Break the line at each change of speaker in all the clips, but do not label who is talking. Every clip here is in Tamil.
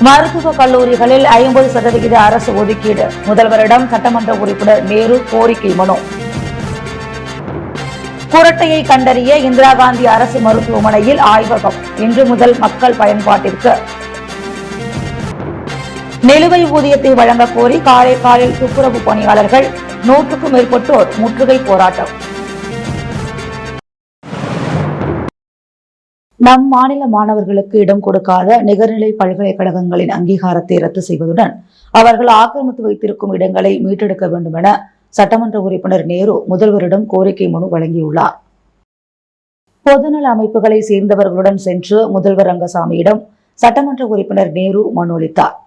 மருத்துவக் கல்லூரிகளில் 50% அரசு ஒதுக்கீடு, முதல்வரிடம் சட்டமன்ற உறுப்பினர் நேரு கோரிக்கை மனு. குரட்டையை கண்டறிய இந்திரா காந்தி அரசு மருத்துவமனையில் ஆய்வகம் இன்று முதல் மக்கள் பயன்பாட்டிற்கு. நிலுவை ஊதியத்தை வழங்கக் கோரி காரைக்காலில் துப்புரவு பணியாளர்கள் 100க்கும் மேற்பட்டோர் முற்றுகை போராட்டம். நம் மாநில மாணவர்களுக்கு இடம் கொடுக்காத நிகர்நிலை பல்கலைக்கழகங்களின் அங்கீகாரத்தை ரத்து செய்வதுடன் அவர்கள் ஆக்கிரமித்து வைத்திருக்கும் இடங்களை மீட்டெடுக்க வேண்டும் என சட்டமன்ற உறுப்பினர் நேரு முதல்வரிடம் கோரிக்கை மனு வழங்கியுள்ளார். பொதுநல அமைப்புகளை சேர்ந்தவர்களுடன் சென்று முதல்வர் ரங்கசாமியிடம் சட்டமன்ற உறுப்பினர் நேரு மனு அளித்தார்.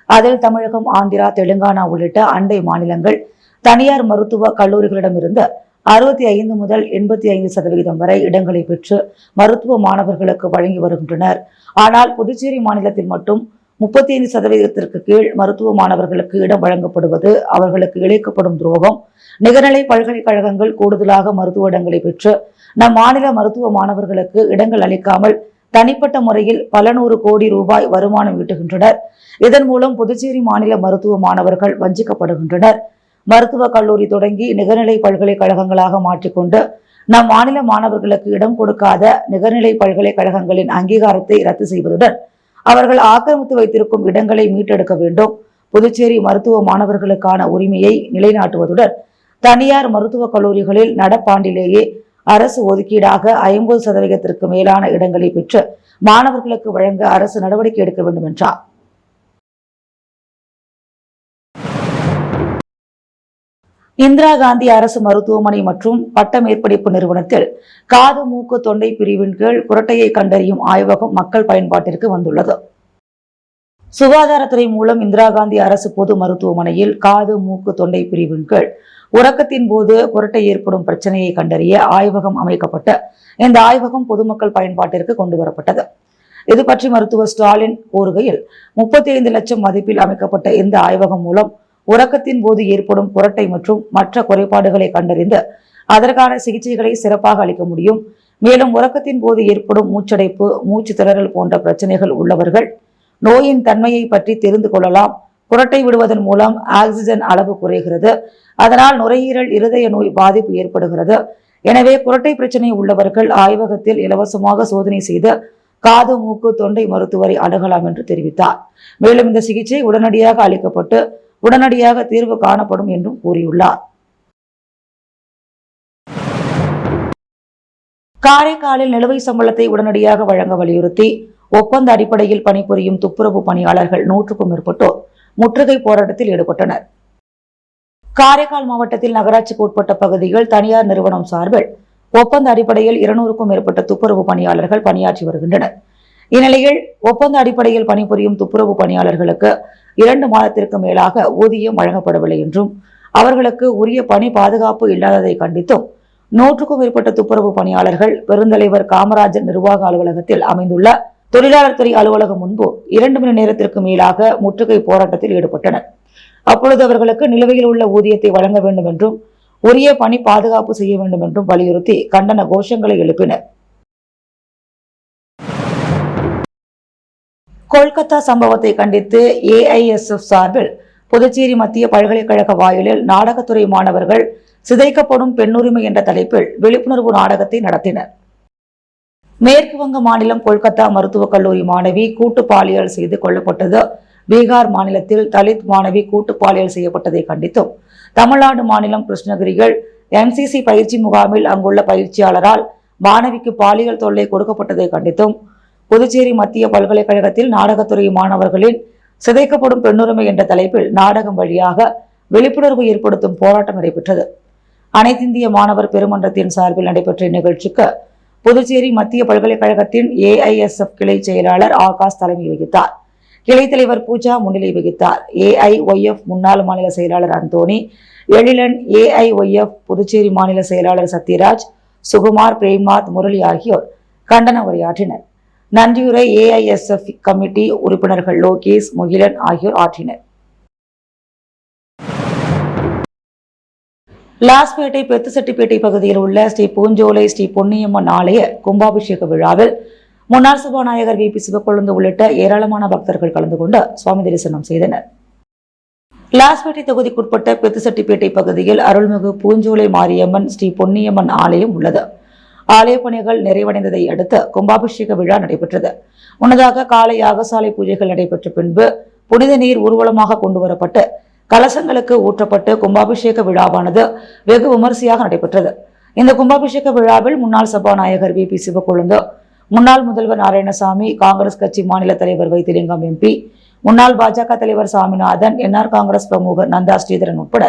அதில் தமிழகம், ஆந்திரா, தெலுங்கானா உள்ளிட்ட அண்டை மாநிலங்கள் தனியார் மருத்துவ கல்லூரிகளிடமிருந்து 65 முதல் 85% வரை இடங்களை பெற்று மருத்துவ மாணவர்களுக்கு வழங்கி வருகின்றனர். ஆனால் புதுச்சேரி மாநிலத்தில் மட்டும் 35% கீழ் மருத்துவ மாணவர்களுக்கு இடம் வழங்கப்படுவது அவர்களுக்கு இழைக்கப்படும் துரோகம். நிகர்நிலை பல்கலைக்கழகங்கள் கூடுதலாக மருத்துவ இடங்களை பெற்று நம் மாநில மருத்துவ மாணவர்களுக்கு இடங்கள் அளிக்காமல் தனிப்பட்ட முறையில் பல நூறு கோடி ரூபாய் வருமானம் ஈட்டுகின்றனர். இதன் மூலம் புதுச்சேரி மாநில மருத்துவ மாணவர்கள் வஞ்சிக்கப்படுகின்றனர். மருத்துவக் கல்லூரி தொடங்கி நிகர்நிலை பல்கலைக்கழகங்களாக மாற்றிக்கொண்டு நம் மாநில மாணவர்களுக்கு இடம் கொடுக்காத நிகர்நிலை பல்கலைக்கழகங்களின் அங்கீகாரத்தை ரத்து செய்வதுடன் அவர்கள் ஆக்கிரமித்து வைத்திருக்கும் இடங்களை மீட்டெடுக்க வேண்டும். புதுச்சேரி மருத்துவ மாணவர்களுக்கான உரிமையை நிலைநாட்டுவதுடன் தனியார் மருத்துவக் கல்லூரிகளில் நடப்பாண்டிலேயே அரசு ஒதுக்கீடாக 50% மேலான இடங்களை பெற்று மாணவர்களுக்கு வழங்க அரசு நடவடிக்கை எடுக்க வேண்டும் என்றார். இந்திரா காந்தி அரசு மருத்துவமனை மற்றும் பட்ட மேற்படிப்பு நிறுவனத்தில் காது, மூக்கு, தொண்டை பிரிவின் கீழ் குரட்டையை கண்டறியும் ஆய்வகம் மக்கள் பயன்பாட்டிற்கு வந்துள்ளது. சுகாதாரத்துறை மூலம் இந்திரா காந்தி அரசு பொது மருத்துவமனையில் காது, மூக்கு, தொண்டை பிரிவின் கீழ் உறக்கத்தின் போது குரட்டை ஏற்படும் பிரச்சனையை கண்டறிய ஆய்வகம் அமைக்கப்பட்டு இந்த ஆய்வகம் பொதுமக்கள் பயன்பாட்டிற்கு கொண்டு வரப்பட்டது. இது பற்றி மருத்துவர் ஸ்டாலின் கூறுகையில் 35 லட்சம் மதிப்பில் அமைக்கப்பட்ட இந்த ஆய்வகம் மூலம் உறக்கத்தின் போது ஏற்படும் குரட்டை மற்றும் மற்ற குறைபாடுகளை கண்டறிந்து அதற்கான சிகிச்சைகளை சிறப்பாக அளிக்க முடியும். மேலும் உறக்கத்தின் போது ஏற்படும் மூச்சடைப்பு, மூச்சு திணறல் போன்ற பிரச்சனைகள் உள்ளவர்கள் நோயின் தன்மையை பற்றி தெரிந்து கொள்ளலாம். குரட்டை விடுவதன் மூலம் ஆக்சிஜன் அளவு குறைகிறது. அதனால் நுரையீரல், இருதய நோய் பாதிப்பு ஏற்படுகிறது. எனவே குரட்டை பிரச்சனை உள்ளவர்கள் ஆய்வகத்தில் இலவசமாக சோதனை செய்து காது, மூக்கு, தொண்டை மருத்துவரை அணுகலாம் என்று தெரிவித்தார். மேலும் இந்த சிகிச்சை உடனடியாக அளிக்கப்பட்டு உடனடியாக தீர்வு காணப்படும் என்றும் கூறியுள்ளார். காரைக்காலில் நிலுவை சம்பளத்தை உடனடியாக வழங்க வலியுறுத்தி ஒப்பந்த அடிப்படையில் பணிபுரியும் துப்புரவு பணியாளர்கள் 100க்கும் மேற்பட்டோர் முற்றுகை போராட்டத்தில் ஈடுபட்டனர். காரைக்கால் மாவட்டத்தில் நகராட்சிக்கு உட்பட்ட பகுதிகள் தனியார் நிறுவனம் சார்பில் ஒப்பந்த அடிப்படையில் 200க்கும் மேற்பட்ட துப்புரவு பணியாளர்கள் பணியாற்றி வருகின்றனர். இந்நிலையில் ஒப்பந்த அடிப்படையில் பணிபுரியும் துப்புரவு பணியாளர்களுக்கு 2 மாதத்திற்கு மேலாக ஊதியம் வழங்கப்படவில்லை என்றும் அவர்களுக்கு உரிய பணி பாதுகாப்பு இல்லாததை கண்டித்தும் 100க்கும் மேற்பட்ட துப்புரவு பணியாளர்கள் பெருந்தலைவர் காமராஜர் நிர்வாக அலுவலகத்தில் அமைந்துள்ள தொழிலாளர் துறை அலுவலகம் முன்பு 2 மணி நேரத்திற்கு மேலாக முற்றுகை போராட்டத்தில் ஈடுபட்டனர். அப்பொழுது அவர்களுக்கு நிலுவையில் உள்ள ஊதியத்தை வழங்க வேண்டும் என்றும் உரிய பணி பாதுகாப்பு செய்ய வேண்டும் என்றும் வலியுறுத்தி கண்டன கோஷங்களை எழுப்பினர். கொல்கத்தா சம்பவத்தை கண்டித்து AISF சார்பில் புதுச்சேரி மத்திய பல்கலைக்கழக வாயிலில் நாடகத்துறை மாணவர்கள் சிதைக்கப்படும் பெண்ணுரிமை என்ற தலைப்பில் விழிப்புணர்வு நாடகத்தை நடத்தினர். மேற்கு வங்க மாநிலம் கொல்கத்தா மருத்துவக் கல்லூரி மாணவி கூட்டு பாலியல் செய்து கொல்லப்பட்டது, பீகார் மாநிலத்தில் தலித் மாணவி கூட்டு பாலியல் செய்யப்பட்டதை கண்டித்தும், தமிழ்நாடு மாநிலம் கிருஷ்ணகிரியில் NCC பயிற்சி முகாமில் அங்குள்ள பயிற்சியாளரால் மாணவிக்கு பாலியல் தொல்லை கொடுக்கப்பட்டதை கண்டித்தும் புதுச்சேரி மத்திய பல்கலைக்கழகத்தில் நாடகத்துறை மாணவர்களின் சிதைக்கப்படும் பெண்ணுரிமை என்ற தலைப்பில் நாடகம் வழியாக விழிப்புணர்வு ஏற்படுத்தும் போராட்டம் நடைபெற்றது. அனைத்திந்திய மாணவர் பெருமன்றத்தின் சார்பில் நடைபெற்ற இந்நிகழ்ச்சிக்கு புதுச்சேரி மத்திய பல்கலைக்கழகத்தின் AISF கிளை செயலாளர் ஆகாஷ் தலைமை வகித்தார். கிளை தலைவர் பூஜா முன்னிலை வகித்தார். AIYF முன்னாள் மாநில செயலாளர் அந்தோணி, எழிலன், AIYF புதுச்சேரி மாநில செயலாளர் சத்யராஜ், சுகுமார், பிரேம்நாத், முரளி ஆகியோர் கண்டன உரையாற்றினர். நன்றியுரை AISF கமிட்டி உறுப்பினர்கள் லோகேஷ், முகிலன் ஆகியோர் ஆற்றினர். லாஸ்பேட்டை பெத்துசெட்டிப்பேட்டை பகுதியில் உள்ள ஸ்ரீ பூஞ்சோலை ஸ்ரீ பொன்னியம்மன் ஆலய கும்பாபிஷேக விழாவில் முன்னாள் சபாநாயகர் வி பி சிவக்கொழுந்து உள்ளிட்ட ஏராளமான பக்தர்கள் கலந்து கொண்டு சுவாமி தரிசனம் செய்தனர். லாஸ்பேட்டை தொகுதிக்குட்பட்ட பெத்துசெட்டிப்பேட்டை பகுதியில் அருள்மிகு பூஞ்சோலை மாரியம்மன் ஸ்ரீ பொன்னியம்மன் ஆலயம் உள்ளது. ஆலய பணிகள் நிறைவடைந்ததை அடுத்து கும்பாபிஷேக விழா நடைபெற்றது. முன்னதாக காலை யாகசாலை பூஜைகள் நடைபெற்ற பின்பு புனித நீர் ஊர்வலமாக கொண்டுவரப்பட்டு கலசங்களுக்கு ஊற்றப்பட்டு கும்பாபிஷேக விழாவானது வெகு விமரிசையாக நடைபெற்றது. இந்த கும்பாபிஷேக விழாவில் முன்னாள் சபாநாயகர் வி பி சிவக்கொழுந்து, முன்னாள் முதல்வர் நாராயணசாமி, காங்கிரஸ் கட்சி மாநில தலைவர் வைத்திலிங்கம் எம்பி, முன்னாள் பாஜக தலைவர் சாமிநாதன், என்ஆர் காங்கிரஸ் பிரமுகர் நந்தா ஸ்ரீதரன் உட்பட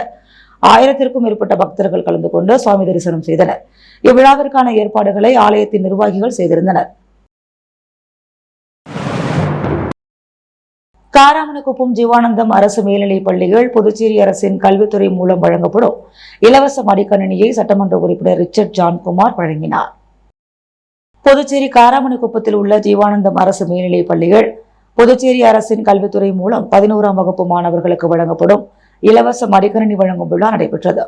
1000க்கும் மேற்பட்ட பக்தர்கள் கலந்து கொண்டு சுவாமி தரிசனம் செய்தனர். இவ்விழாவிற்கான ஏற்பாடுகளை ஆலயத்தின் நிர்வாகிகள் செய்திருந்தனர். காராமணிக்குப்பம் ஜீவானந்தம் அரசு மேல்நிலைப் பள்ளிகள் புதுச்சேரி அரசின் கல்வித்துறை மூலம் வழங்கப்படும் இலவச மடிக்கணினியை சட்டமன்ற உறுப்பினர் ரிச்சர்ட் ஜான்குமார் வழங்கினார். புதுச்சேரி காராமணிக்குப்பத்தில் உள்ள ஜீவானந்தம் அரசு மேல்நிலைப் பள்ளிகள் புதுச்சேரி அரசின் கல்வித்துறை மூலம் 11ஆம் வகுப்பு மாணவர்களுக்கு வழங்கப்படும் இலவச மடிக்கணினி வழங்கும் விழா நடைபெற்றது.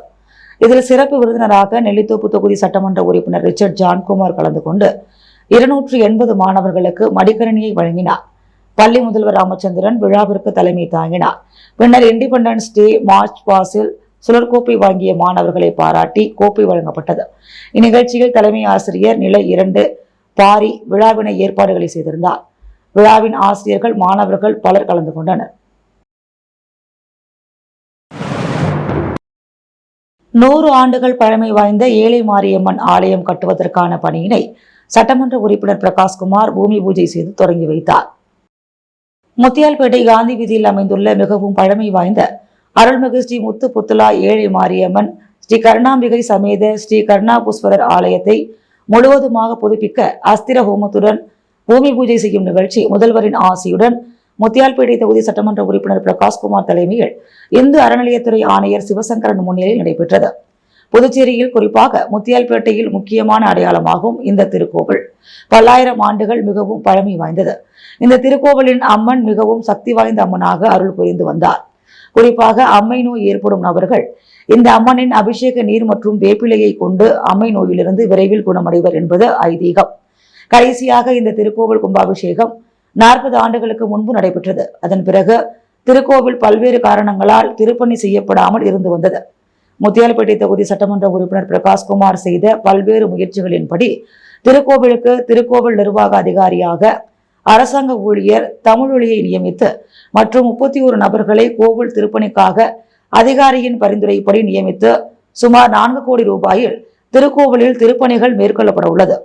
இதில் சிறப்பு விருந்தினராக நெல்லித்தோப்பு தொகுதி சட்டமன்ற உறுப்பினர் ரிச்சர்ட் ஜான்குமார் கலந்து கொண்டு 280 மாணவர்களுக்கு மடிக்கணினியை வழங்கினார். பள்ளி முதல்வர் ராமச்சந்திரன் விழாவிற்கு தலைமை தாங்கினார். பின்னர் இண்டிபெண்டன்ஸ் டே மார்ச் பாஸில் சுழற்கோப்பை வாங்கிய மாணவர்களை பாராட்டி கோப்பை வழங்கப்பட்டது. இந்நிகழ்ச்சியில் தலைமை ஆசிரியர் நிலை 2 பாரி விழாவினை ஏற்பாடுகளை செய்திருந்தார். விழாவின் ஆசிரியர்கள், மாணவர்கள் பலர் கலந்து கொண்டனர். 100 ஆண்டுகள் பழமை வாய்ந்த ஏழை மாரியம்மன் ஆலயம் கட்டுவதற்கான பணியினை சட்டமன்ற உறுப்பினர் பிரகாஷ்குமார் பூமி பூஜை செய்து தொடங்கி வைத்தார். முத்தியால்பேட்டை காந்தி வீதியில் அமைந்துள்ள மிகவும் பழமை வாய்ந்த அருள்மிகு ஸ்ரீ முத்து புத்துலா ஏழை மாரியம்மன் ஸ்ரீ கருணாம்பிகை சமேத ஸ்ரீ கருணாபுஸ்வரர் ஆலயத்தை முழுவதுமாக புதுப்பிக்க அஸ்திர ஹோமத்துடன் பூமி பூஜை செய்யும் நிகழ்ச்சி முதல்வரின் ஆசியுடன் முத்தியால்பேட்டை தொகுதி சட்டமன்ற உறுப்பினர் பிரகாஷ்குமார் தலைமையில் இந்து அறநிலையத்துறை ஆணையர் சிவசங்கரன் முன்னிலையில் நடைபெற்றது. புதுச்சேரியில், குறிப்பாக முத்தியால்பேட்டையில் முக்கியமான அடையாளமாகும் இந்த திருக்கோவில் பல்லாயிரம் ஆண்டுகள் மிகவும் பழமை வாய்ந்தது. இந்த திருக்கோவிலின் அம்மன் மிகவும் சக்தி வாய்ந்த அம்மனாக அருள் புரிந்து வந்தார். குறிப்பாக அம்மை நோய் ஏற்படும் நபர்கள் இந்த அம்மனின் அபிஷேக நீர் மற்றும் வேப்பிலையை கொண்டு அம்மை நோயிலிருந்து விரைவில் குணமடைவர் என்பது ஐதீகம். கடைசியாக இந்த திருக்கோவில் கும்பாபிஷேகம் 40 ஆண்டுகளுக்கு முன்பு நடைபெற்றது. அதன் பிறகு திருக்கோவில் பல்வேறு காரணங்களால் திருப்பணி செய்யப்படாமல் இருந்து வந்தது. முத்தியால்பேட்டை தொகுதி சட்டமன்ற உறுப்பினர் பிரகாஷ்குமார் செய்த பல்வேறு முயற்சிகளின்படி திருக்கோவிலுக்கு திருக்கோவில் நிர்வாக அதிகாரியாக அரசாங்க ஊழியர் தமிழொலியை நியமித்து மற்றும் 31 நபர்களை கோவில் திருப்பணிக்காக அதிகாரியின் பரிந்துரைப்படி நியமித்து சுமார் 4 கோடி ரூபாயில் திருக்கோவிலில் திருப்பணிகள் மேற்கொள்ளப்பட உள்ளது.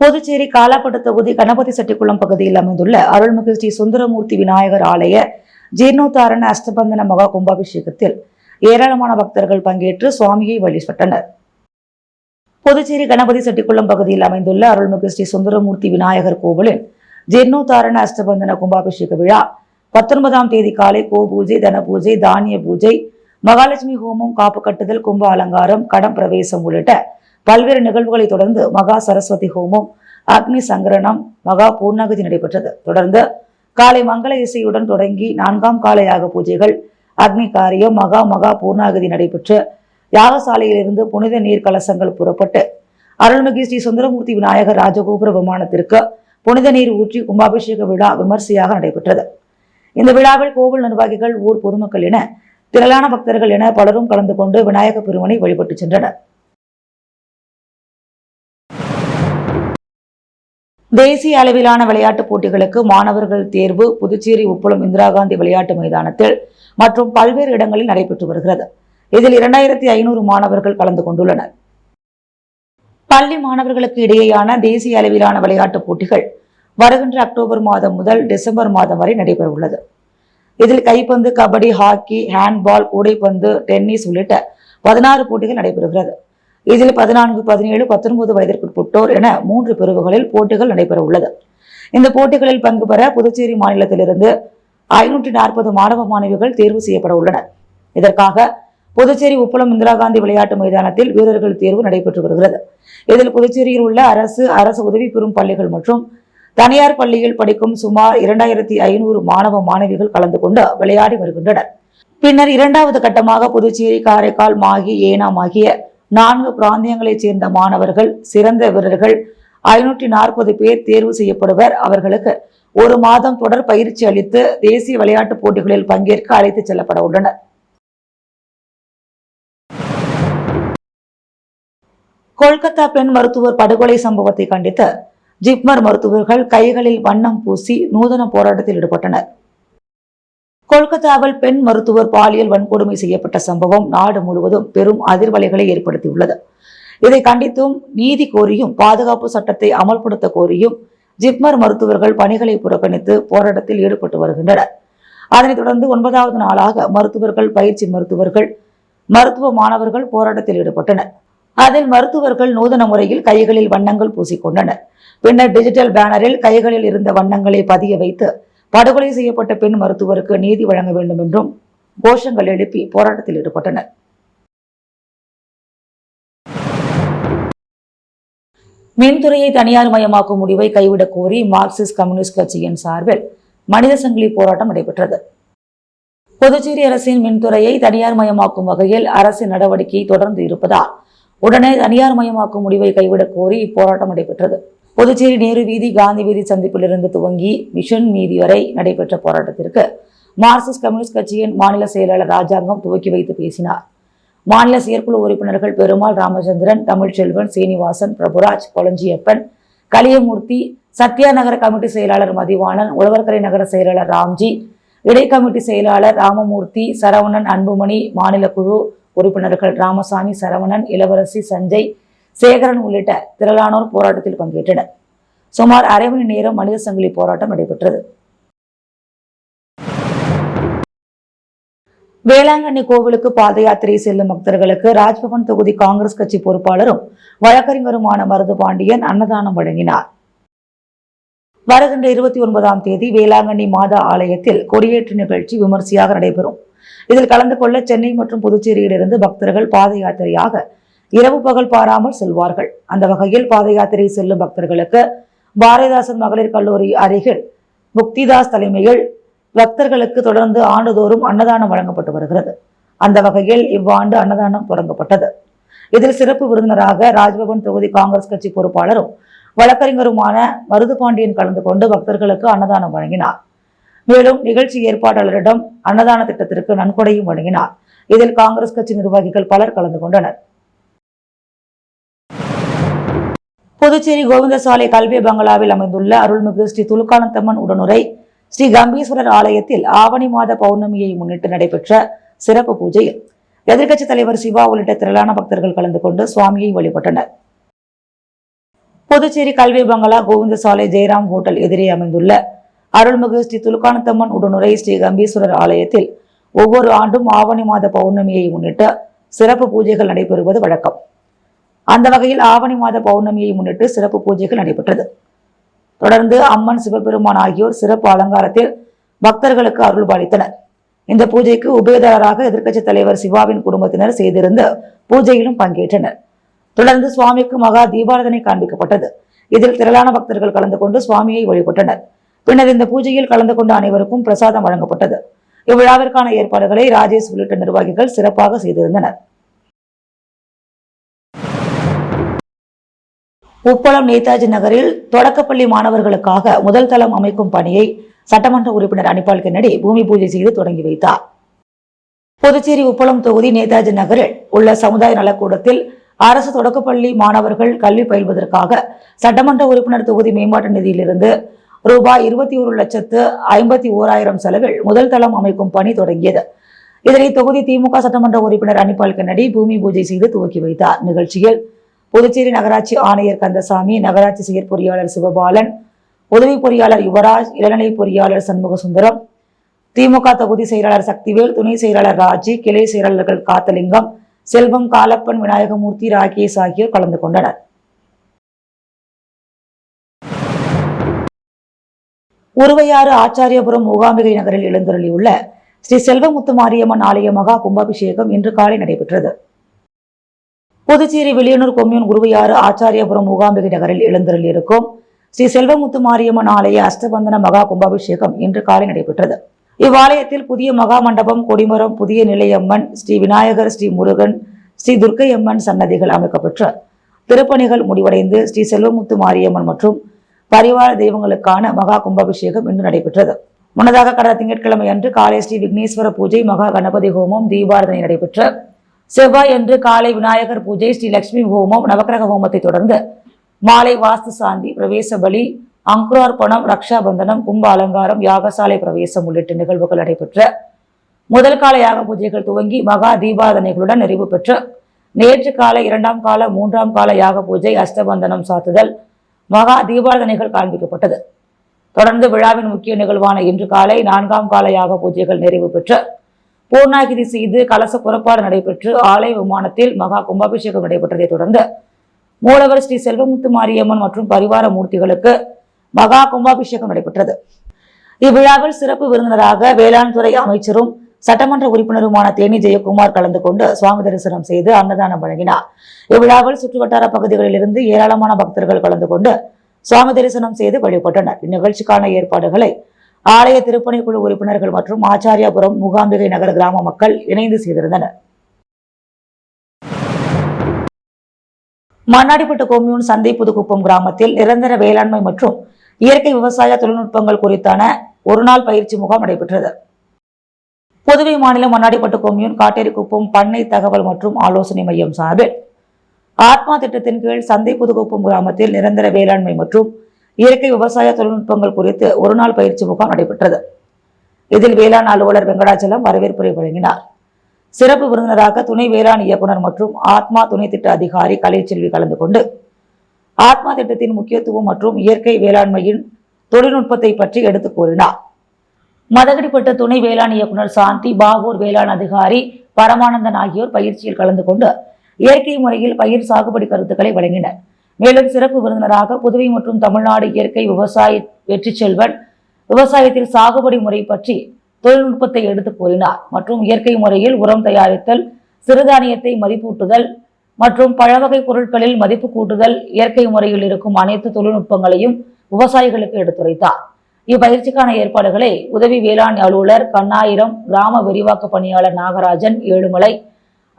புதுச்சேரி காலாப்பட்டு தொகுதி கணபதி செட்டிக்குளம் பகுதியில் அமைந்துள்ள அருள்மிகு ஸ்ரீ சுந்தரமூர்த்தி விநாயகர் ஆலய ஜீர்ணோத்தாரண அஷ்டபந்தன மகா கும்பாபிஷேகத்தில் ஏராளமான பக்தர்கள் பங்கேற்று சுவாமியை வழிபட்டனர். புதுச்சேரி கணபதி செட்டிக்குளம் பகுதியில் அமைந்துள்ள அருள்மிகு ஸ்ரீ சுந்தரமூர்த்தி விநாயகர் கோவிலின் ஜீர்ணோத்தாரண அஷ்டபந்தன கும்பாபிஷேக விழா 19ஆம் தேதி காலை கோபூஜை, தன பூஜை, தானிய பூஜை, மகாலட்சுமி ஹோமம், காப்பு கட்டுதல், கும்ப அலங்காரம், கடம் பிரவேசம் உள்ளிட்ட பல்வேறு நிகழ்வுகளை தொடர்ந்து மகா சரஸ்வதி ஹோமம், அக்னி சங்கரணம், மகா பூர்ணாகுதி நடைபெற்றது. தொடர்ந்து காலை மங்கள இசையுடன் தொடங்கி 4ஆம் கால யாக பூஜைகள், அக்னி காரியம், மகா பூர்ணாகுதி நடைபெற்று யாகசாலையிலிருந்து புனித நீர் கலசங்கள் புறப்பட்டு அருள்மிகு ஸ்ரீ சுந்தரமூர்த்தி விநாயகர் ராஜகோபுர விமானத்திற்கு புனித நீர் ஊற்றி கும்பாபிஷேக விழா விமர்சையாக நடைபெற்றது. இந்த விழாவில் கோவில் நிர்வாகிகள், ஊர் பொதுமக்கள் என திரளான பக்தர்கள் என பலரும் கலந்து கொண்டு விநாயக பெருமனை வழிபட்டு சென்றனர். தேசிய அளவிலான விளையாட்டுப் போட்டிகளுக்கு மாணவர்கள் தேர்வு புதுச்சேரி உப்பளம் இந்திரா காந்தி விளையாட்டு மைதானத்தில் மற்றும் பல்வேறு இடங்களில் நடைபெற்று வருகிறது. இதில் 2500 மாணவர்கள் கலந்து கொண்டுள்ளனர். பள்ளி மாணவர்களுக்கு இடையேயான தேசிய அளவிலான விளையாட்டுப் போட்டிகள் வருகின்ற அக்டோபர் மாதம் முதல் டிசம்பர் மாதம் வரை நடைபெற உள்ளது. இதில் கைப்பந்து, கபடி, ஹாக்கி, ஹேண்ட்பால், கூடைப்பந்து, டென்னிஸ் உள்ளிட்ட 16 போட்டிகள் நடைபெறுகிறது. இதில் 14, 17, 19 வயதிற்குட்பட்டோர் என 3 பிரிவுகளில் போட்டிகள் நடைபெற உள்ளது. இந்த போட்டிகளில் பங்கு பெற புதுச்சேரி மாநிலத்திலிருந்து 540 மாணவ மாணவிகள் தேர்வு செய்யப்பட உள்ளனர். இதற்காக புதுச்சேரி உப்பளம் இந்திரா காந்தி விளையாட்டு மைதானத்தில் வீரர்கள் தேர்வு நடைபெற்று வருகிறது. இதில் புதுச்சேரியில் உள்ள அரசு உதவி பெறும் பள்ளிகள் மற்றும் தனியார் பள்ளியில் படிக்கும் சுமார் 2500 மாணவ மாணவிகள் கலந்து கொண்டு விளையாடி வருகின்றனர். பின்னர் 2வது கட்டமாக புதுச்சேரி, காரைக்கால், மாகி, ஏனாம் ஆகிய 4 பிராந்தியங்களைச் சேர்ந்த மாணவர்கள், சிறந்த வீரர்கள் 540 பேர் தேர்வு செய்யப்படுவர். அவர்களுக்கு 1 மாதம் தொடர் பயிற்சி அளித்து தேசிய விளையாட்டுப் போட்டிகளில் பங்கேற்க அழைத்துச் செல்லப்பட உள்ளனர். கொல்கத்தா பெண் மருத்துவர் படுகொலை சம்பவத்தை கண்டித்து ஜிப்மர் மருத்துவர்கள் கைகளில் வண்ணம் பூசி நூதன போராட்டத்தில் ஈடுபட்டனர். கொல்கத்தாவில் பெண் மருத்துவர் பாலியல் வன்கொடுமை செய்யப்பட்ட சம்பவம் நாடு முழுவதும் பெரும் அதிர்வலைகளை ஏற்படுத்தியுள்ளது. இதை கண்டித்தும் நீதி கோரியும் பாதுகாப்பு சட்டத்தை அமல்படுத்த கோரியும் ஜிப்மர் மருத்துவர்கள் பணிகளை புறக்கணித்து போராட்டத்தில் ஈடுபட்டு வருகின்றனர். அதனைத் தொடர்ந்து 9வது நாளாக மருத்துவர்கள், பயிற்சி மருத்துவர்கள், மருத்துவ மாணவர்கள் போராட்டத்தில் ஈடுபட்டனர். அதில் மருத்துவர்கள் நூதன முறையில் கைகளில் வண்ணங்கள் பூசிக்கொண்டனர். பின்னர் டிஜிட்டல் பேனரில் கைகளில் இருந்த வண்ணங்களை பதிய வைத்து படுகொலை செய்யப்பட்ட பெண் மருத்துவருக்கு நீதி வழங்க வேண்டும் என்றும் கோஷங்கள் எழுப்பி போராட்டத்தில் ஈடுபட்டனர். மின்துறையை தனியார் மயமாக்கும் முடிவை கைவிடக் கோரி மார்க்சிஸ்ட் கம்யூனிஸ்ட் கட்சியின் சார்பில் மனித சங்கிலி போராட்டம் நடைபெற்றது. புதுச்சேரி அரசின் மின்துறையை தனியார் மயமாக்கும் வகையில் அரசின் நடவடிக்கை தொடர்ந்து இருப்பதால் உடனே தனியார் மயமாக்கும் முடிவை கைவிடக் கோரி இப்போராட்டம் நடைபெற்றது. புதுச்சேரி நேரு வீதி, காந்தி வீதி சந்திப்பிலிருந்து துவங்கி மிஷன் வீதி வரை நடைபெற்ற போராட்டத்திற்கு மார்க்சிஸ்ட் கம்யூனிஸ்ட் கட்சியின் மாநில செயலாளர் ராஜாங்கம் துவக்கி வைத்து பேசினார். மாநில செயற்குழு உறுப்பினர்கள் பெருமாள், ராமச்சந்திரன், தமிழ்ச்செல்வன், சீனிவாசன், பிரபுராஜ், கொளஞ்சியப்பன், கலியமூர்த்தி, சத்யா நகர கமிட்டி செயலாளர் மதிவாணன், உழவர்கரை நகர செயலாளர் ராம்ஜி, இடை கமிட்டி செயலாளர் ராமமூர்த்தி, சரவணன், அன்புமணி, மாநில குழு உறுப்பினர்கள் ராமசாமி, சரவணன், இளவரசி, சஞ்சய், சேகரன் உள்ளிட்ட திரளானோர் போராட்டத்தில் பங்கேற்றனர். சுமார் அரை மணி நேரம் மனித சங்கிலி போராட்டம் நடைபெற்றது. வேளாங்கண்ணி கோவிலுக்கு பாத யாத்திரை செல்லும் பக்தர்களுக்கு ராஜ்பவன் தொகுதி காங்கிரஸ் கட்சி பொறுப்பாளரும் வழக்கறிஞருமான மருது பாண்டியன் அன்னதானம் வழங்கினார். வருகின்ற 29ஆம் தேதி வேளாங்கண்ணி மாதா ஆலயத்தில் கொடியேற்று நிகழ்ச்சி விமர்சையாக நடைபெறும். இதில் கலந்து கொள்ள சென்னை மற்றும் புதுச்சேரியிலிருந்து பக்தர்கள் பாத யாத்திரையாக இரவு பகல் பாராமல் செல்வார்கள். அந்த வகையில் பாத யாத்திரை செல்லும் பக்தர்களுக்கு பாரதிதாசன் மகளிர் கல்லூரி அருகில் முக்திதாஸ் தலைமையில் பக்தர்களுக்கு தொடர்ந்து ஆண்டுதோறும் அன்னதானம் வழங்கப்பட்டு வருகிறது. அந்த வகையில் இவ்வாண்டு அன்னதானம் தொடங்கப்பட்டது. இதில் சிறப்பு விருந்தினராக ராஜ்பவன் தொகுதி காங்கிரஸ் கட்சி பொறுப்பாளரும் வழக்கறிஞருமான மருது பாண்டியன் கலந்து கொண்டு பக்தர்களுக்கு அன்னதானம் வழங்கினார். மேலும் நிகழ்ச்சி ஏற்பாட்டாளரிடம் அன்னதான திட்டத்திற்கு நன்கொடையும் வழங்கினார். இதில் காங்கிரஸ் கட்சி நிர்வாகிகள் பலர் கலந்து கொண்டனர். புதுச்சேரி கோவிந்தசாலை கல்வி பங்களாவில் அமைந்துள்ள அருள்மிகு ஸ்ரீ துலுக்கானந்தம்மன் உடனுரை ஸ்ரீ கம்பீஸ்வரர் ஆலயத்தில் ஆவணி மாத பௌர்ணமியை முன்னிட்டு நடைபெற்ற சிறப்பு பூஜையில் எதிர்க்கட்சித் தலைவர் சிவா உள்ளிட்ட திரளான பக்தர்கள் கலந்து கொண்டு சுவாமியை வழிபட்டனர். புதுச்சேரி கல்வி பங்களா கோவிந்தசாலை ஜெயராம் ஹோட்டல் எதிரே அமைந்துள்ள அருள்மிகு ஸ்ரீ துலுக்கானந்தம்மன் உடனுரை ஸ்ரீ கம்பீஸ்வரர் ஆலயத்தில் ஒவ்வொரு ஆண்டும் ஆவணி மாத பௌர்ணமியை முன்னிட்டு சிறப்பு பூஜைகள் நடைபெறுவது வழக்கம். அந்த வகையில் ஆவணி மாத பௌர்ணமியை முன்னிட்டு சிறப்பு பூஜைகள் நடைபெற்றது. தொடர்ந்து அம்மன், சிவபெருமான் ஆகியோர் சிறப்பு அலங்காரத்தில் பக்தர்களுக்கு அருள்பாலித்தனர். இந்த பூஜைக்கு உபயதாரராக எதிர்க்கட்சித் தலைவர் சிவாவின் குடும்பத்தினர் செய்திருந்த பூஜையிலும் பங்கேற்றனர். தொடர்ந்து சுவாமிக்கு மகா தீபாராதனை காண்பிக்கப்பட்டது. இதில் திரளான பக்தர்கள் கலந்து கொண்டு சுவாமியை வழிபட்டனர். பின்னர் இந்த பூஜையில் கலந்து கொண்ட அனைவருக்கும் பிரசாதம் வழங்கப்பட்டது. இவ்விழாவிற்கான ஏற்பாடுகளை ராஜேஷ் உள்ளிட்ட நிர்வாகிகள் சிறப்பாக செய்திருந்தனர். உப்பளம் நேதாஜி நகரில் தொடக்கப்பள்ளி மாணவர்களுக்காக முதல் தளம் அமைக்கும் பணியை சட்டமன்ற உறுப்பினர் அனிபால் கென்னடி பூமி பூஜை செய்து தொடங்கி வைத்தார். புதுச்சேரி உப்பளம் தொகுதி நேதாஜி நகரில் உள்ள சமுதாய நலக்கூடத்தில் அரசு தொடக்கப்பள்ளி மாணவர்கள் கல்வி பயில்வதற்காக சட்டமன்ற உறுப்பினர் தொகுதி மேம்பாட்டு நிதியிலிருந்து ரூபாய் 21,51,000 செலவில் முதல் தளம் அமைக்கும் பணி தொடங்கியது. இதனை தொகுதி திமுக சட்டமன்ற உறுப்பினர் அனிபால் கென்னடி பூமி பூஜை செய்து துவக்கி வைத்தார். நிகழ்ச்சியில் புதுச்சேரி நகராட்சி ஆணையர் கந்தசாமி, நகராட்சி செயற்பொறியாளர் சிவபாலன், உதவி பொறியாளர் யுவராஜ், இளநிலை பொறியாளர் சண்முகசுந்தரம், திமுக தொகுதி செயலாளர் சக்திவேல், துணை செயலாளர் ராஜி, கிளை செயலாளர்கள் காத்தலிங்கம், செல்வம், காலப்பன், விநாயகமூர்த்தி, ராகேஷ் ஆகியோர் கலந்து கொண்டனர். உருவையாறு ஆச்சாரியபுரம் மூகாம்பிகை நகரில் எழுந்தருளியுள்ள ஸ்ரீ செல்வமுத்து மாரியம்மன் ஆலய மகா கும்பாபிஷேகம் இன்று காலை நடைபெற்றது. புதுச்சேரி வில்லியனூர் கொம்யூன் உருவையாறு ஆச்சாரியபுரம் மூகாம்பிகை நகரில் எழுந்தருளியிருக்கும் ஸ்ரீ செல்வமுத்து மாரியம்மன் ஆலய அஷ்டபந்தன மகா கும்பாபிஷேகம் இன்று காலை நடைபெற்றது. இவ்வாலயத்தில் புதிய மகா மண்டபம், கொடிமரம், புதிய நிலையம்மன், ஸ்ரீ விநாயகர், ஸ்ரீ முருகன், ஸ்ரீ துர்க்கை அம்மன் சன்னதிகள் அமைக்கப்பெற்ற திருப்பணிகள் முடிவடைந்து ஸ்ரீ செல்வமுத்து மாரியம்மன் மற்றும் பரிவார தெய்வங்களுக்கான மகா கும்பாபிஷேகம் இன்று நடைபெற்றது. முன்னதாக கடந்த திங்கட்கிழமை அன்று காலை ஸ்ரீ விக்னேஸ்வர பூஜை, மகா கணபதி ஹோமம், தீபாரதனை நடைபெற்ற செவ்வாய் அன்று காலை விநாயகர் பூஜை, ஸ்ரீ லட்சுமி ஹோமம், நவக்கிரக ஹோமத்தை தொடர்ந்து மாலை வாஸ்து சாந்தி, பிரவேச பலி, அங்குரார்ப்பணம், ரக்ஷாபந்தனம், கும்ப அலங்காரம், யாகசாலை பிரவேசம் உள்ளிட்ட நிகழ்வுகள் நடைபெற்ற முதல் கால யாக பூஜைகள் துவங்கி மகா தீபாரதனைகளுடன் நிறைவு பெற்று நேற்று காலை 2ஆம் கால 3ஆம் கால யாக பூஜை, அஷ்டபந்தனம் சாத்துதல், மகா தீபாரதனைகள் காண்பிக்கப்பட்டது. தொடர்ந்து விழாவின் முக்கிய நிகழ்வான இன்று காலை 4ஆம் கால யாக பூஜைகள் நிறைவு பெற்று பூர்ணாகிதி செய்து கலச புறப்பாடு நடைபெற்று ஆலய விமானத்தில் மகா கும்பாபிஷேகம் நடைபெற்றதை தொடர்ந்து மூலவர் ஸ்ரீ செல்வமுத்து மாரியம்மன் மற்றும் பரிவார மூர்த்திகளுக்கு மகா கும்பாபிஷேகம் நடைபெற்றது. இவ்விழாவில் சிறப்பு விருந்தினராக வேளாண் துறை அமைச்சரும் சட்டமன்ற உறுப்பினருமான தேனி ஜெயக்குமார் கலந்து கொண்டு சுவாமி தரிசனம் செய்து அன்னதானம் வழங்கினார். இவ்விழாவில் சுற்றுவட்டார பகுதிகளில் இருந்து ஏராளமான பக்தர்கள் கலந்து கொண்டு சுவாமி தரிசனம் செய்து வழிபட்டனர். இந்நிகழ்ச்சிக்கான ஏற்பாடுகளை ஆலய திருப்பணி குழு உறுப்பினர்கள் மற்றும் ஆச்சாரியாபுரம் மூகாம்பிகை நகர கிராம மக்கள் இணைந்து செய்திருந்தனர். மண்ணாடிப்பட்டு கொம்யூன் சந்தை புதுக்குப்பம் கிராமத்தில் நிரந்தர வேளாண்மை மற்றும் இயற்கை விவசாய தொழில்நுட்பங்கள் குறித்தான ஒருநாள் பயிற்சி முகாம் நடைபெற்றது. புதுவை மாநிலம் மண்ணாடிப்பட்டு கொம்யூன் காட்டேரிக்குப்பம் பண்ணை தகவல் மற்றும் ஆலோசனை மையம் சார்பில் ஆத்மா திட்டத்தின் கீழ் சந்தை புதுக்குப்பம் கிராமத்தில் நிரந்தர வேளாண்மை மற்றும் இயற்கை விவசாய தொழில்நுட்பங்கள் குறித்து ஒருநாள் பயிற்சி முகாம் நடைபெற்றது. இதில் வேளாண் அலுவலர் வெங்கடாச்சலம் வரவேற்புரை வழங்கினார். சிறப்பு விருந்தினராக துணை வேளாண் இயக்குனர் மற்றும் ஆத்மா துணை திட்ட அதிகாரி கலைச்செல்வி கலந்து கொண்டு ஆத்மா திட்டத்தின் முக்கியத்துவம் மற்றும் இயற்கை வேளாண்மையின் தொழில்நுட்பத்தை பற்றி எடுத்துக் கூறினார். மதகடிப்பட்ட துணை வேளாண் இயக்குனர் சாந்தி, பாகூர் வேளாண் அதிகாரி பரமானந்தன் ஆகியோர் பயிற்சியில் கலந்து கொண்டு இயற்கை முறையில் பயிர் சாகுபடி கருத்துக்களை வழங்கினர். மேலும் சிறப்பு விருந்தினராக புதுவை மற்றும் தமிழ்நாடு இயற்கை விவசாய வெற்றி செல்வன் விவசாயத்தில் சாகுபடி முறை பற்றி தொழில்நுட்பத்தை எடுத்துக் கூறினார். மற்றும் இயற்கை முறையில் உரம் தயாரித்தல், சிறுதானியத்தை மதிப்பூட்டுதல் மற்றும் பழவகை பொருட்களில் மதிப்பு கூட்டுதல், இயற்கை முறையில் இருக்கும் அனைத்து தொழில்நுட்பங்களையும் விவசாயிகளுக்கு எடுத்துரைத்தார். இப்பயிற்சிக்கான ஏற்பாடுகளை உதவி வேளாண் அலுவலர் கண்ணாயிரம், கிராம விரிவாக்க பணியாளர் நாகராஜன், ஏழுமலை,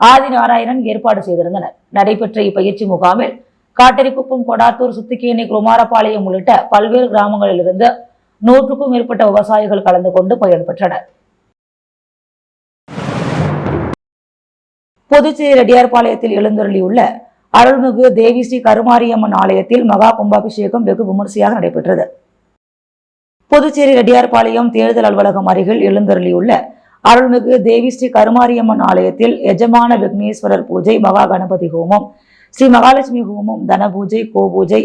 ஆதிநாராயணன் ஏற்பாடு செய்திருந்தனர். நடைபெற்ற இப்பயிற்சி முகாமில் காட்டேரிக்குப்பம், கொடாத்தூர், சுத்திகேணி, குமாரபாளையம் உள்ளிட்ட பல்வேறு கிராமங்களிலிருந்து 100க்கும் மேற்பட்ட விவசாயிகள் கலந்து கொண்டு பயன்பெற்றனர். புதுச்சேரி ரெட்டியார்பாளையத்தில் எழுந்தருளியுள்ள அருள்மிகு தேவி ஸ்ரீ கருமாரியம்மன் ஆலயத்தில் மகா கும்பாபிஷேகம் வெகு விமரிசையாக நடைபெற்றது. புதுச்சேரி ரெட்டியார்பாளையம் தேர்தல் அலுவலகம் அருகில் எழுந்தருளியுள்ள அருள்மிகு தேவி ஸ்ரீ கருமாரியம்மன் ஆலயத்தில் எஜமான விக்னேஸ்வரர் பூஜை, மகா கணபதி ஹோமம், ஸ்ரீ மகாலட்சுமி ஹோமம், தன பூஜை, கோபூஜை,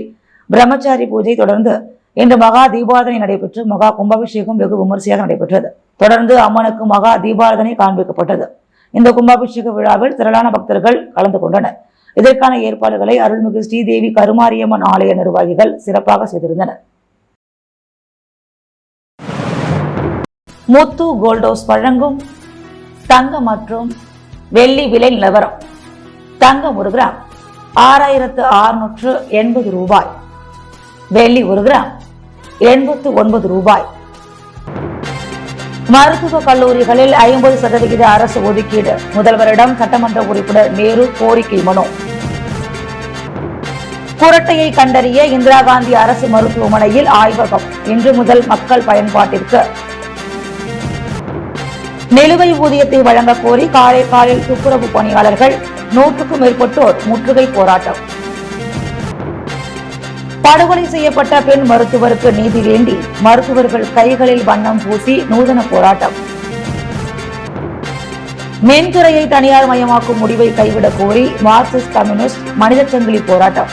பிரம்மச்சாரி பூஜை தொடர்ந்து இன்று மகா தீபாரதனை நடைபெற்று மகா கும்பாபிஷேகம் வெகு விமரிசையாக நடைபெற்றது. தொடர்ந்து அம்மனுக்கு மகா தீபாரதனை காண்பிக்கப்பட்டது. இந்த கும்பாபிஷேக விழாவில் திரளான பக்தர்கள் கலந்து கொண்டனர். இதற்கான ஏற்பாடுகளை அருள்மிகு ஸ்ரீதேவி கருமாரியம்மன் ஆலய நிர்வாகிகள் சிறப்பாக செய்திருந்தனர். முத்து கோல்ட் ஹவுஸ் வழங்கும் தங்கம் மற்றும் வெள்ளி விலை நிலவரம். தங்கம் 1 கிராம் 6680 ரூபாய், வெள்ளி 1 கிராம் 89 ரூபாய். மருத்துவக் கல்லூரிகளில் 50% அரசு ஒதுக்கீடு, முதல்வரிடம் சட்டமன்ற உறுப்பினர் நேரு கோரிக்கை மனு. குரட்டையை கண்டறிய இந்திரா காந்தி அரசு மருத்துவமனையில் ஆய்வகம் இன்று முதல் மக்கள் பயன்பாட்டிற்கு. நிலுவை ஊதியத்தை வழங்க கோரி காரைக்காலில் துப்புரவு பணியாளர்கள் 100க்கும் மேற்பட்டோர் முற்றுகை போராட்டம். படுகொலை செய்யப்பட்ட பெண் மருத்துவருக்கு நீதி வேண்டி மருத்துவர்கள் கைகளில் வண்ணம் பூசி நூதன போராட்டம். மின்துறையை தனியார் மயமாக்கும் முடிவை கைவிடக் கோரி மார்க்சிஸ்ட் கம்யூனிஸ்ட் மனித சங்கிலி போராட்டம்.